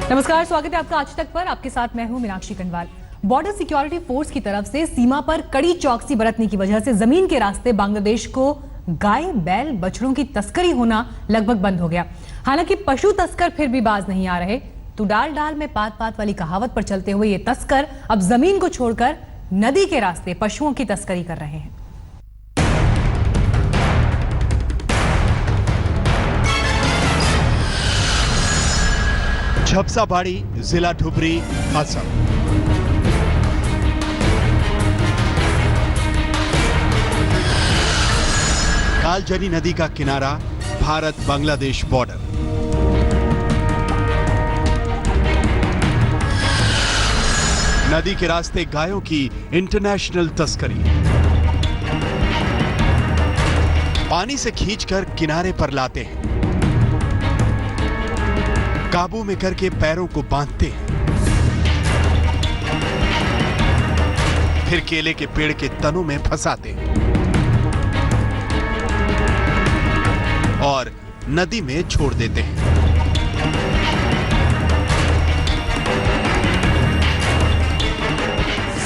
नमस्कार, स्वागत है आपका आज तक पर। आपके साथ मैं हूं Meenakshi Kanwal. Border security force की तरफ से सीमा पर कड़ी चौकसी बरतने की वजह से जमीन के रास्ते बांग्लादेश को गाय, बैल, बछड़ों की तस्करी होना लगभग बंद हो गया। हालांकि पशु तस्कर फिर भी बाज नहीं आ रहे। तो डाल डाल में पात पात वाली कहावत पर चलते हुए ये तस्कर अब जमीन को छोड़कर नदी के रास्ते पशुओं की तस्करी कर रहे हैं। झपसाबाड़ी, जिला धुबरी, असम। कालजनी नदी का किनारा, भारत बांग्लादेश बॉर्डर। नदी के रास्ते गायों की इंटरनेशनल तस्करी। पानी से खींचकर किनारे पर लाते हैं, काबू में करके पैरों को बांधते हैं, फिर केले के पेड़ के तनों में फंसाते हैं और नदी में छोड़ देते हैं।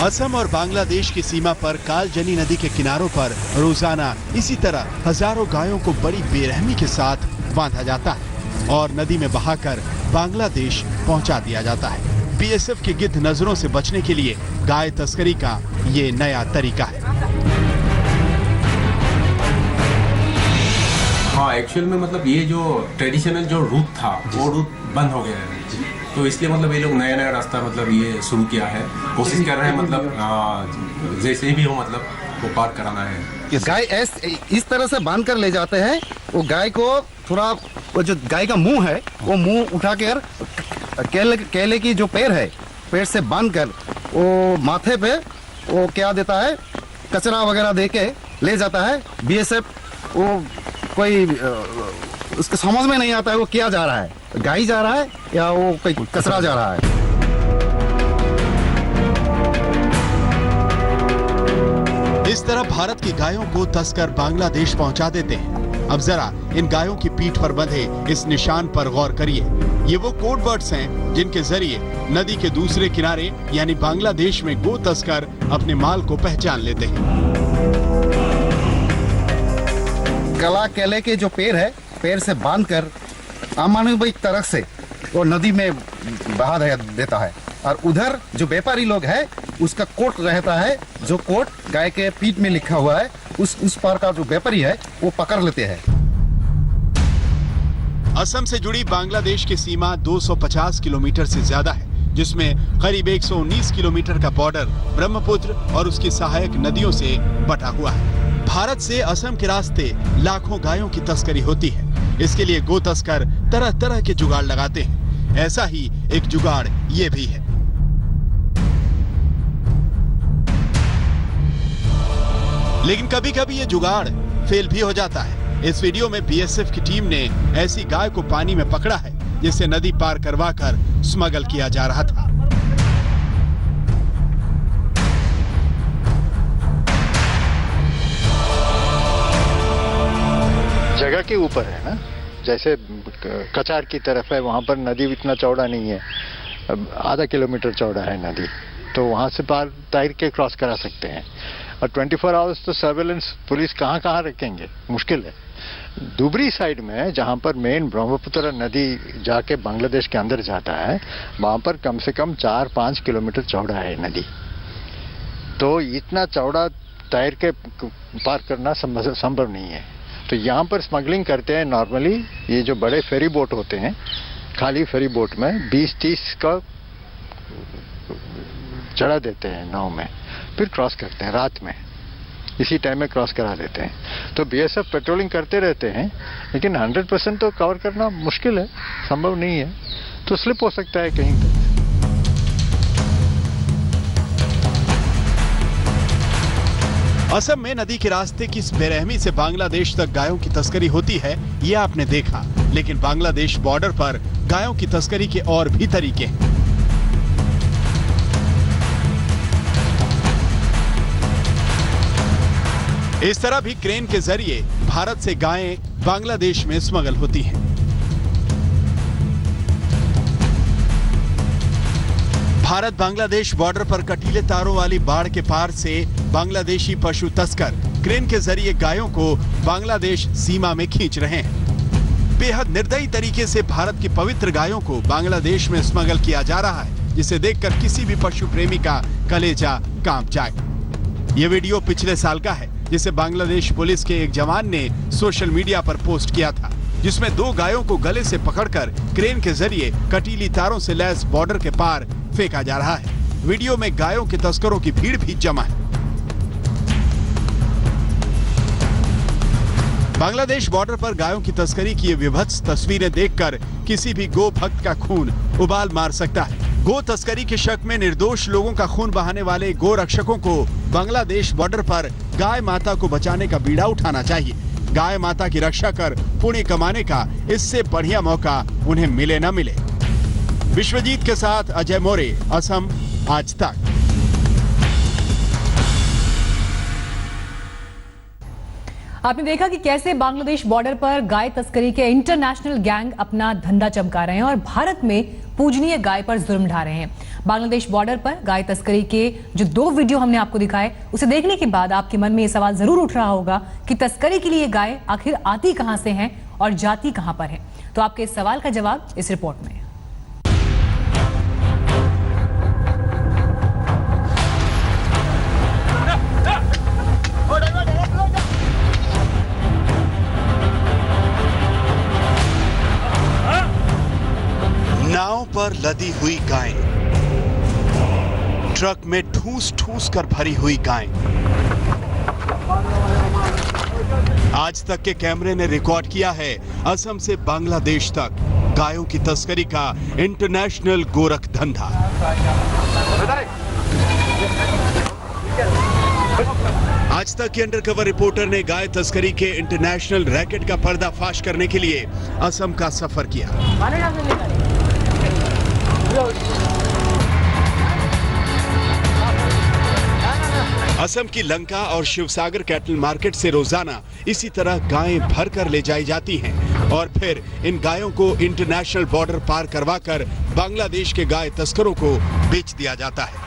असम और बांग्लादेश की सीमा पर कालजनी नदी के किनारों पर रोजाना इसी तरह हजारों गायों को बड़ी बेरहमी के साथ बांधा जाता है और नदी में बहाकर बांग्लादेश पहुंचा दिया जाता है। बीएसएफ की गिद्ध नजरों से बचने के लिए गाय तस्करी का ये नया तरीका है। हाँ, एक्चुअल में मतलब ये जो ट्रेडिशनल जो रूट था वो रूट बंद हो गया है, तो इसलिए मतलब ये लोग नया नया रास्ता मतलब ये शुरू किया है। कोशिश कर रहे हैं मतलब जैसे भी हो मतलब वो पार कराना है। गाय इस तरह से बांध कर ले जाते हैं। वो गाय को थोड़ा वो जो गाय का मुंह है वो मुंह उठा कर केले की जो पेड़ है पेड़ से बांध कर वो माथे पे वो क्या देता है, कचरा वगैरह दे के ले जाता है। बीएसएफ वो कोई उसके समझ में नहीं आता है वो क्या जा रहा है, गाय जा रहा है या वो कोई कचरा जा रहा है। इस तरह भारत की गायों को तस्कर बांग्लादेश पहुंचा देते हैं। अब जरा इन गायों की पीठ पर बंधे इस निशान पर गौर करिए। ये वो कोड वर्ड्स हैं जिनके जरिए नदी के दूसरे किनारे यानी बांग्लादेश में गो तस्कर अपने माल को पहचान लेते हैं। गला केले के जो पेड़ है पेड़ से बांधकर अमानवीय तरह से वो नदी में बहा देता है और उधर जो व्यापारी लोग है उसका कोट रहता है, जो कोट गाय के पीठ में लिखा हुआ है उस पार का जो व्यापारी है वो पकड़ लेते हैं। असम से जुड़ी बांग्लादेश की सीमा 250 किलोमीटर से ज्यादा है, जिसमें करीब 119 किलोमीटर का बॉर्डर ब्रह्मपुत्र और उसकी सहायक नदियों से बटा हुआ है। भारत से असम के रास्ते लाखों गायों की तस्करी होती है। इसके लिए गो तस्कर तरह तरह के जुगाड़ लगाते हैं। ऐसा ही एक जुगाड़ ये भी है। लेकिन कभी कभी ये जुगाड़ फेल भी हो जाता है। इस वीडियो में बीएसएफ की टीम ने ऐसी गाय को पानी में पकड़ा है जिसे नदी पार करवाकर स्मगल किया जा रहा था। जगह के ऊपर है ना, जैसे कचार की तरफ है वहां पर नदी इतना चौड़ा नहीं है, आधा किलोमीटर चौड़ा है नदी, तो वहां से पार तैर के क्रॉस करा सकते हैं। और 24 आवर्स तो सर्वेलेंस पुलिस कहाँ कहाँ रखेंगे, मुश्किल है। दुबरी साइड में जहाँ पर मेन ब्रह्मपुत्र नदी जाके बांग्लादेश के अंदर जाता है वहाँ पर कम से कम 4-5 किलोमीटर चौड़ा है नदी, तो इतना चौड़ा तैर के पार करना संभव नहीं है। तो यहाँ पर स्मगलिंग करते हैं नॉर्मली, ये जो बड़े फेरी बोट होते हैं, खाली फेरी बोट में 20-30 का चढ़ा देते हैं नाव में, फिर क्रॉस करते हैं रात में, इसी टाइम में क्रॉस करा देते हैं। तो बीएसएफ पेट्रोलिंग करते रहते हैं, लेकिन 100% तो कवर करना मुश्किल है, संभव नहीं है, तो स्लिप हो सकता है कहीं तक। असम में नदी के रास्ते की इस बेरहमी से बांग्लादेश तक गायों की तस्करी होती है, ये आपने देखा। लेकिन बांग्लादेश बॉर्डर पर गायों की तस्करी के और भी तरीके हैं। इस तरह भी क्रेन के जरिए भारत से गायें बांग्लादेश में स्मगल होती हैं। भारत बांग्लादेश बॉर्डर पर कटीले तारों वाली बाढ़ के पार से बांग्लादेशी पशु तस्कर क्रेन के जरिए गायों को बांग्लादेश सीमा में खींच रहे हैं। बेहद निर्दयी तरीके से भारत की पवित्र गायों को बांग्लादेश में स्मगल किया जा रहा है, जिसे देखकर किसी भी पशु प्रेमी का कलेजा कांप जाए। ये वीडियो पिछले साल का है, जिसे बांग्लादेश पुलिस के एक जवान ने सोशल मीडिया पर पोस्ट किया था, जिसमें 2 गायों को गले से पकड़कर क्रेन के जरिए कटीली तारों से लैस बॉर्डर के पार फेंका जा रहा है। वीडियो में गायों के तस्करों की भीड़ भी जमा है। बांग्लादेश बॉर्डर पर गायों की तस्करी की ये विभत्स तस्वीरें देखकर किसी भी गो भक्त का खून उबाल मार सकता है। गो तस्करी के शक में निर्दोष लोगों का खून बहाने वाले गो रक्षकों को बांग्लादेश बॉर्डर पर गाय माता को बचाने का बीड़ा उठाना चाहिए। गाय माता की रक्षा कर पुण्य कमाने का इससे बढ़िया मौका उन्हें मिले न मिले। विश्वजीत के साथ अजय मोरे, असम आज तक। आपने देखा कि कैसे बांग्लादेश बॉर्डर पर गाय तस्करी के इंटरनेशनल गैंग अपना धंधा चमका रहे हैं और भारत में पूजनीय गाय पर जुर्म ढा रहे हैं। बांग्लादेश बॉर्डर पर गाय तस्करी के जो 2 वीडियो हमने आपको दिखाए, उसे देखने के बाद आपके मन में ये सवाल जरूर उठ रहा होगा कि तस्करी के लिए गाय आखिर आती कहां से हैं और जाती कहां पर है। तो आपके इस सवाल का जवाब इस रिपोर्ट में। नाव पर लदी हुई गायें, ट्रक में ठूस कर भरी हुई गायें। आज तक के कैमरे ने रिकॉर्ड किया है असम से बांग्लादेश तक गायों की तस्करी का इंटरनेशनल गोरख धंधा। आज तक की अंडरकवर रिपोर्टर ने गाय तस्करी के इंटरनेशनल रैकेट का पर्दाफाश करने के लिए असम का सफर किया। असम की लंका और शिवसागर कैटल मार्केट से रोजाना इसी तरह गायें भरकर ले जाई जाती हैं और फिर इन गायों को इंटरनेशनल बॉर्डर पार करवाकर बांग्लादेश के गाय तस्करों को बेच दिया जाता है।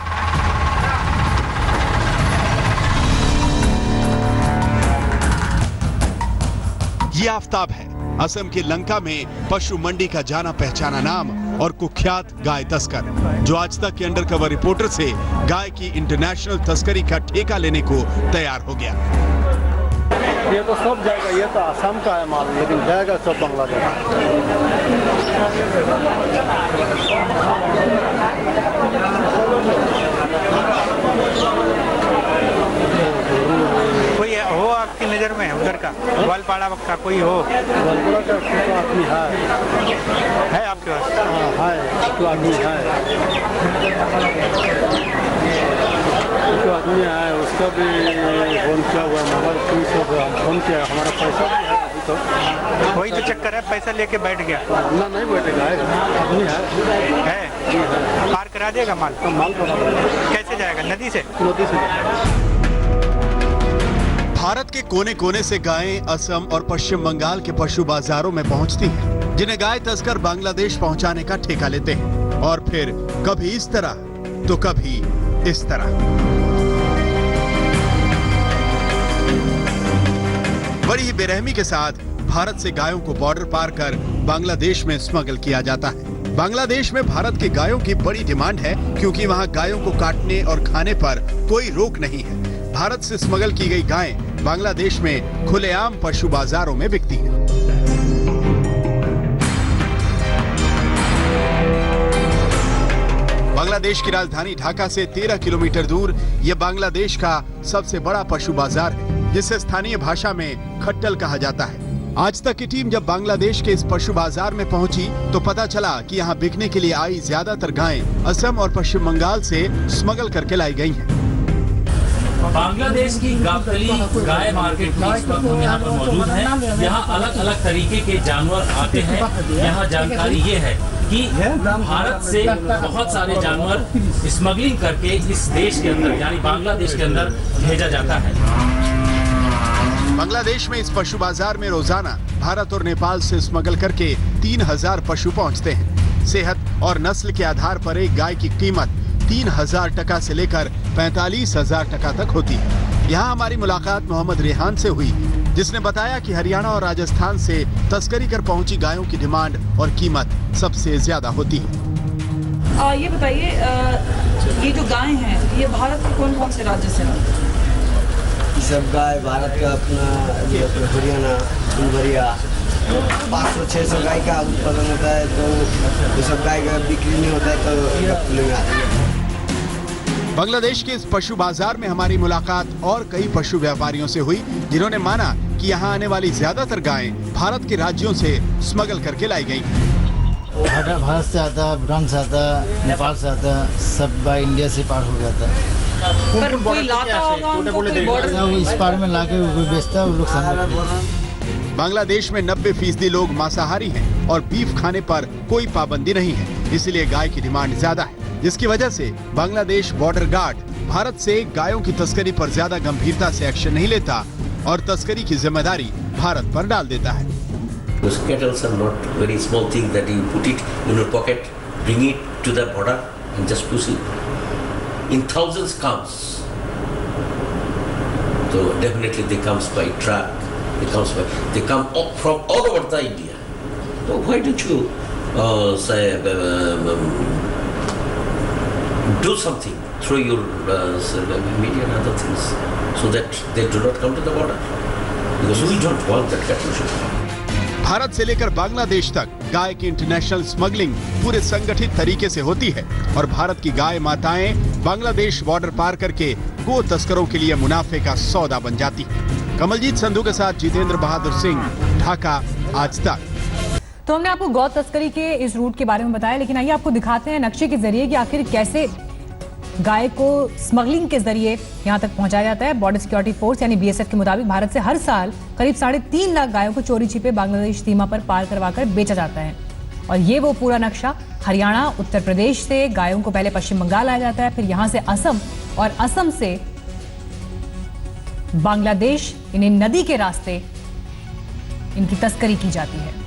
ये आफताब है, असम के लंका में पशु मंडी का जाना पहचाना नाम और कुख्यात गाय तस्कर, जो आज तक के अंडरकवर रिपोर्टर से गाय की इंटरनेशनल तस्करी का ठेका लेने को तैयार हो गया। ये तो सब जाएगा, ये तो असम का है माल, लेकिन जाएगा सब बांग्लादेश। कोई हो आपकी नजर में उधर का ग्वालपाड़ा का कोई हो? ग्वालपाड़ा का तो आदमी है आपके पास? हाँ है, तो आदमी है, तो आदमी है, उसका भी फोन किया हुआ, मोबाइल फोन किया, हमारा पैसा भी है अभी तो। वही तो चक्कर है, पैसा लेके बैठ गया ना, नहीं बैठेगा, आदमी है पार करा देगा माल? तो माल कैसे जाएगा? नदी से? नदी से। भारत के कोने कोने से गायें असम और पश्चिम बंगाल के पशु बाजारों में पहुंचती हैं, जिन्हें गाय तस्कर बांग्लादेश पहुंचाने का ठेका लेते हैं और फिर कभी इस तरह तो कभी इस तरह। बड़ी ही बेरहमी के साथ भारत से गायों को बॉर्डर पार कर बांग्लादेश में स्मगल किया जाता है। बांग्लादेश में भारत की गायों की बड़ी डिमांड है, क्योंकि वहां गायों को काटने और खाने पर कोई रोक नहीं है। भारत से स्मगल की गई गायें बांग्लादेश में खुलेआम पशु बाजारों में बिकती हैं। बांग्लादेश की राजधानी ढाका से 13 किलोमीटर दूर यह बांग्लादेश का सबसे बड़ा पशु बाजार है, जिसे स्थानीय भाषा में खट्टल कहा जाता है। आज तक की टीम जब बांग्लादेश के इस पशु बाजार में पहुंची तो पता चला कि यहाँ बिकने के लिए आई ज्यादातर गायें असम और पश्चिम बंगाल से स्मगल करके लाई गई हैं। बांग्लादेश की गाबतली गाय मार्केट में इस वक्त हम यहाँ पर मौजूद हैं। यहाँ अलग अलग तरीके के जानवर आते हैं। यहाँ जानकारी ये है कि भारत से बहुत सारे जानवर स्मगलिंग करके इस देश के अंदर यानी बांग्लादेश के अंदर भेजा जाता है। बांग्लादेश में इस पशु बाजार में रोजाना भारत और नेपाल से स्मगल करके 3000 पशु पहुँचते हैं। सेहत और नस्ल के आधार पर एक गाय की कीमत 3,000 टका से लेकर 45,000 टका तक होती है। यहाँ हमारी मुलाकात मोहम्मद रेहान से हुई, जिसने बताया कि हरियाणा और राजस्थान से तस्करी कर पहुंची गायों की डिमांड और कीमत सबसे ज्यादा होती है। ये बताइए, ये जो गाय हैं ये भारत के कौन कौन से राज्य से हैं? सब गाय भारत का अपना हरियाणा, फुलबरिया 500-600 गाय का उत्पादन होता है, तो ये सब गाय का बिक्री नहीं होता है तो खुले में आती है। बांग्लादेश के इस पशु बाजार में हमारी मुलाकात और कई पशु व्यापारियों से हुई, जिन्होंने माना कि यहाँ आने वाली ज्यादातर गायें भारत के राज्यों से स्मगल करके लाई गई। भारत से आता है, भूटान से आता है, नेपाल से आता है, सब बाय इंडिया से पार हो जाता है। पर कोई लाता होगा उनको, कोई बॉर्डर इस पार में लाके बेचता है, वो लोग समझ। बांग्लादेश में 90% लोग मांसाहारी हैं और बीफ खाने पर कोई पाबंदी नहीं है, इसलिए गाय की डिमांड ज्यादा है, जिसकी वजह से बांग्लादेश बॉर्डर गार्ड भारत से गायों की तस्करी पर ज्यादा गंभीरता से एक्शन नहीं लेता और तस्करी की जिम्मेदारी भारत पर डाल देता है। Those kettles are not very small thing that you put it in your pocket, bring it to the border and just push it. In thousands comes. So definitely they comes by truck. They come from all over the India. So why don't you say do something through your media and other things so that they do not come to the border? Because we don't want that cattle should come. Bharat से लेकर बांग्लादेश तक गाय की international smuggling पूरे संगठित तरीके से होती है और भारत की गाय माताएं बांग्लादेश बॉर्डर पार करके गो तस्करों के लिए मुनाफे का सौदा बन जाती है। कमलजीत संधू के साथ जितेंद्र बहादुर सिंह, ढाका, आज तक। तो हमने आपको गौ तस्करी के इस रूट के बारे में बताया, लेकिन आइए आपको दिखाते हैं नक्शे के जरिए कि आखिर कैसे गाय को स्मगलिंग के जरिए यहां तक पहुंचाया जाता है। बॉर्डर सिक्योरिटी फोर्स यानी बीएसएफ के मुताबिक भारत से हर साल करीब 3.5 लाख गायों को चोरी छिपे बांग्लादेश सीमा पर पार करवाकर बेचा जाता है। और ये वो पूरा नक्शा, हरियाणा, उत्तर प्रदेश से गायों को पहले पश्चिम बंगाल लाया जाता है, फिर यहां से असम और असम से बांग्लादेश, इन्हें नदी के रास्ते इनकी तस्करी की जाती है।